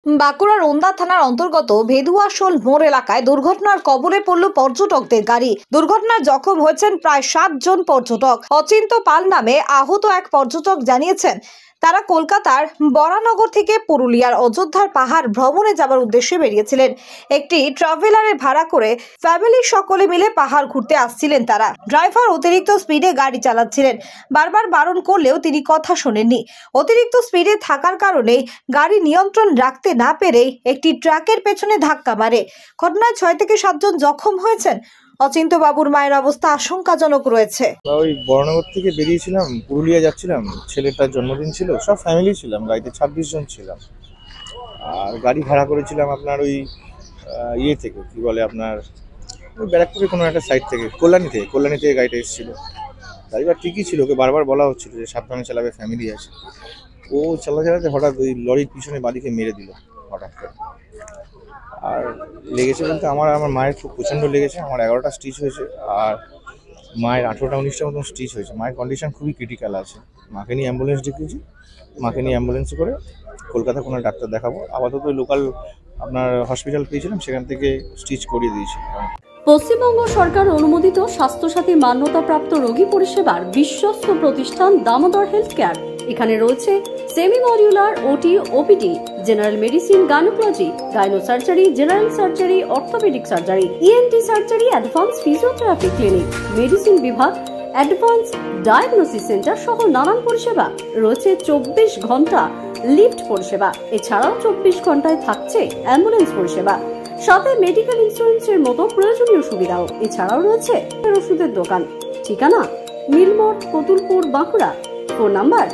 বাঁকুড়ার ওন্দা থানার অন্তর্গত ভেদুয়াশোল মোড় এলাকায় দুর্ঘটনার কবলে পড়ল পর্যটকদের গাড়ি। দুর্ঘটনায় জখম হয়েছেন প্রায় 60 জন পর্যটক। অচিন্ত পাল নামে আহত এক পর্যটক জানিয়েছেন, তারা কলকাতার বরানগর থেকে পুরুলিয়ার অযোধ্যার পাহাড় ভ্রমণে যাবার উদ্দেশ্যে বেরিয়েছিলেন। একটি ট্রাভেলারে ভাড়া করে ফ্যামিলি সকলে মিলে পাহাড় ঘুরতে আসছিলেন তারা। ড্রাইভার অতিরিক্ত স্পিডে গাড়ি চালাচ্ছিলেন। বারবার বারণ করলেও তিনি কথা শোনেননি। অতিরিক্ত স্পিডে থাকার কারণে গাড়ি নিয়ন্ত্রণ রাখতে না পেরে একটি ট্রাকের পেছনে ধাক্কা মারে। ঘটনায় 6 থেকে 7 জন জখম হয়েছেন। অচিন্ত বাবুর মায়ের অবস্থা আশঙ্কাজনক রয়েছে। ওই বরানগর থেকে বেরিয়েছিলাম, পুরুলিয়া যাচ্ছিলাম, ছেলেটার জন্মদিন ছিল, সব ফ্যামিলি ছিলাম, গাড়িতে 26 জন ছিলাম। আর গাড়ি ভাড়া করেছিলাম আপনার ওই ইয়ে থেকে, কি বলে আপনার ওই ব্যারাকপুরের কোনো একটা সাইড থেকে, কল্যাণী থেকে গাড়িটা এসেছিলো। ড্রাইভার ঠিকই ছিল, ওকে বারবার বলা হচ্ছিল যে সাবধানে চালাবে, ফ্যামিলি আছে। ও চালাতে হঠাৎ ওই লরির পিছনে বাদিকে মেরে দিল হঠাৎ করে। আর লেগেছে বলতে আমার মায়ের খুব প্রচণ্ড লেগেছে। আমার 11টা স্টিচ হয়েছে, আর মায়ের 18টা 19টা মতন স্টিচ হয়েছে। মায়ের কন্ডিশন খুবই ক্রিটিক্যাল আছে। মাকে নিয়ে অ্যাম্বুলেন্স ডেকেছি, মাকে নিয়ে অ্যাম্বুলেন্সে করে কলকাতা কোনো ডাক্তার দেখাবো। আপাতত ওই লোকাল আপনার হসপিটাল পেয়েছিলাম, সেখান থেকে স্টিচ করিয়ে দিয়েছি। পশ্চিমবঙ্গ সরকার অনুমোদিত স্বাস্থ্যসাথী মান্যতাপ্রাপ্ত রোগী পরিষেবার বিশ্বস্ত প্রতিষ্ঠান দামোদর হেলথ কেয়ার। এখানে রয়েছে semi modular OT, OPD, general medicine, gynaecology, gynae surgery, general surgery, orthopaedic surgery, ENT surgery, advance physiotherapy clinic, medicine বিভাগ, অ্যাডভান্স ডায়াগনোসিস সেন্টার সহ নানান পরিষেবা রয়েছে। 24 ঘন্টা লিফট পরিষেবা, এছাড়াও 24 ঘন্টায় থাকছে অ্যাম্বুলেন্স পরিষেবা, সাথে মেডিকেল ইন্স্যুরেন্সের মতো প্রয়োজনীয় সুবিধাও। এছাড়াও রয়েছে ওষুধের দোকান। ঠিকানা মিলমোড়, কতুলপুর, বাঁকুড়া। ফোন নাম্বার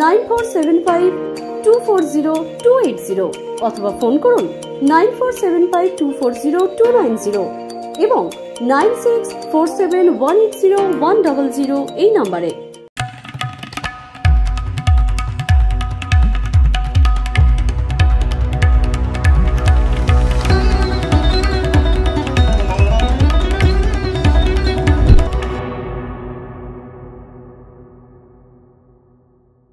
9475240280 অথবা ফোন করুন 9475240290 এবং 9647180100 এই নম্বরে।